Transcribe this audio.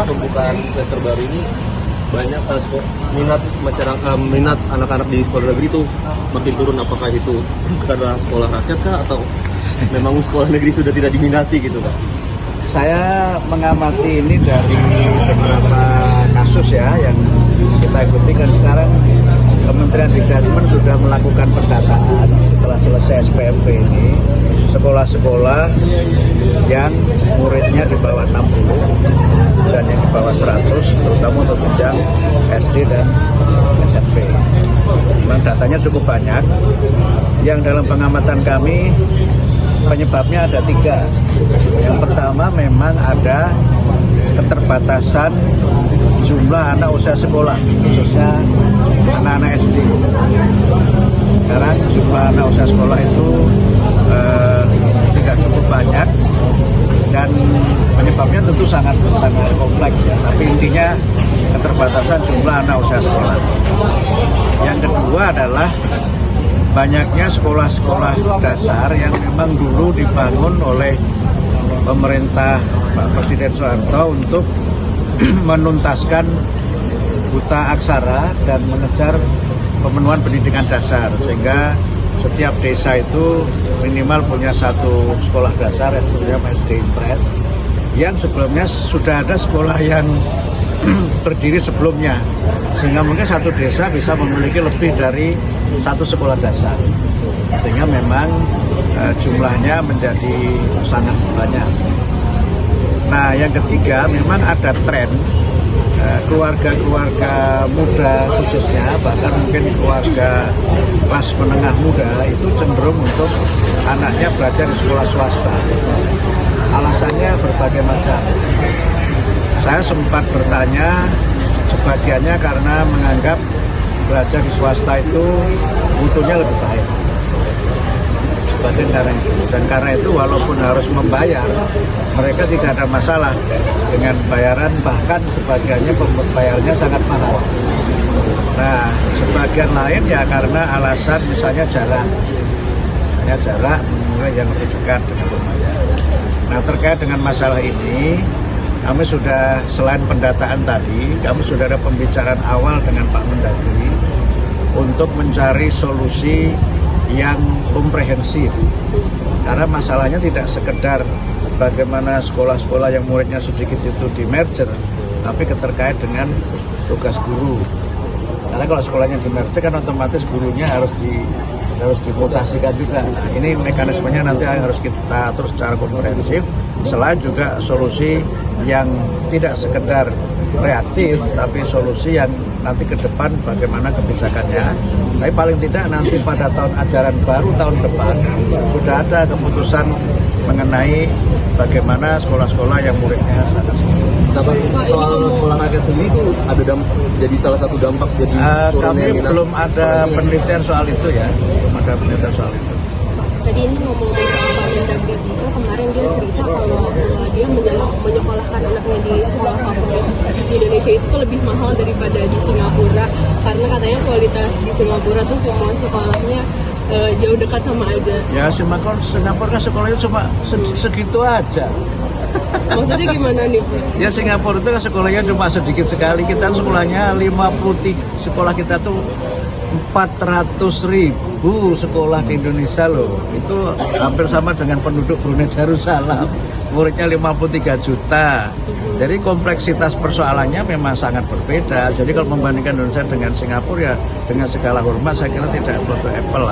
pembukaan semester baru ini banyak minat anak-anak di sekolah negeri itu makin turun. Apakah itu karena sekolah rakyat kah atau memang sekolah negeri sudah tidak diminati gitu Pak? Saya mengamati ini dari beberapa kasus ya yang kita ikuti, kan sekarang Kementerian Dikdasmen sudah melakukan pendataan setelah selesai SPMP ini sekolah-sekolah yang muridnya di bawah 60 dan yang di bawah 100, terutama untuk jenjang SD dan SMP. Memang datanya cukup banyak. Yang dalam pengamatan kami penyebabnya ada 3. Yang pertama memang ada keterbatasan jumlah anak usia sekolah, khususnya anak-anak SD. Sekarang jumlah anak usia sekolah itu tidak cukup banyak dan penyebabnya tentu sangat kompleks ya. Tapi intinya keterbatasan jumlah anak usia sekolah. Yang kedua adalah banyaknya sekolah-sekolah dasar yang memang dulu dibangun oleh pemerintah Pak Presiden Soeharto untuk menuntaskan buta aksara dan mengejar pemenuhan pendidikan dasar, sehingga setiap desa itu minimal punya satu sekolah dasar, SD impres, yang sebelumnya sudah ada sekolah yang berdiri sebelumnya, sehingga mungkin satu desa bisa memiliki lebih dari satu sekolah dasar, sehingga memang jumlahnya menjadi sangat banyak. Nah, yang ketiga memang ada tren keluarga-keluarga muda khususnya, bahkan mungkin keluarga kelas menengah muda itu cenderung untuk anaknya belajar di sekolah swasta. Alasannya berbagai macam. Saya sempat bertanya, sebagiannya karena menganggap belajar di swasta itu mutunya lebih baik. Sebagian karena itu. Dan karena itu walaupun harus membayar, mereka tidak ada masalah dengan bayaran, bahkan sebagiannya pembayarnya sangat mahal. Nah, sebagian lain ya karena alasan misalnya jarak yang lebih dekat dengan rumahnya. Nah, terkait dengan masalah ini, kami sudah, selain pendataan tadi, kami sudah ada pembicaraan awal dengan Pak Mendagri untuk mencari solusi yang komprehensif. Karena masalahnya tidak sekedar bagaimana sekolah-sekolah yang muridnya sedikit itu di merger, tapi terkait dengan tugas guru. Karena kalau sekolahnya di merger kan otomatis gurunya harus dimutasikan juga. Ini mekanismenya nanti harus kita atur secara komprehensif. Selain juga solusi yang tidak sekedar reaktif, tapi solusi yang nanti ke depan bagaimana kebijakannya. Tapi paling tidak nanti pada tahun ajaran baru tahun depan sudah ada keputusan mengenai bagaimana sekolah-sekolah yang muridnya sangat sedikit. Soal sekolah rakyat sendiri itu ada jadi salah satu dampak jadi turunnya kami belum ada penelitian soal itu ya, belum ada penelitian soal itu. Tadi ini ngomong-ngomong soal Pak Mendagri itu, kemarin dia cerita kalau dia menyekolahkan anaknya di sebuah favorit di Indonesia itu tuh lebih mahal daripada di Singapura, karena katanya kualitas di Singapura tuh semua sekolahnya jauh dekat sama aja. Ya Singapura kan sekolahnya cuma segitu aja. Maksudnya gimana nih? Ya Singapura itu kan sekolahnya cuma sedikit sekali, kita sekolahnya 53, sekolah kita tuh 400.000 sekolah di Indonesia loh. Itu hampir sama dengan penduduk Brunei Darussalam. Muridnya 53 juta. Jadi kompleksitas persoalannya memang sangat berbeda. Jadi kalau membandingkan Indonesia dengan Singapura ya dengan segala hormat saya kira tidak apple to apple.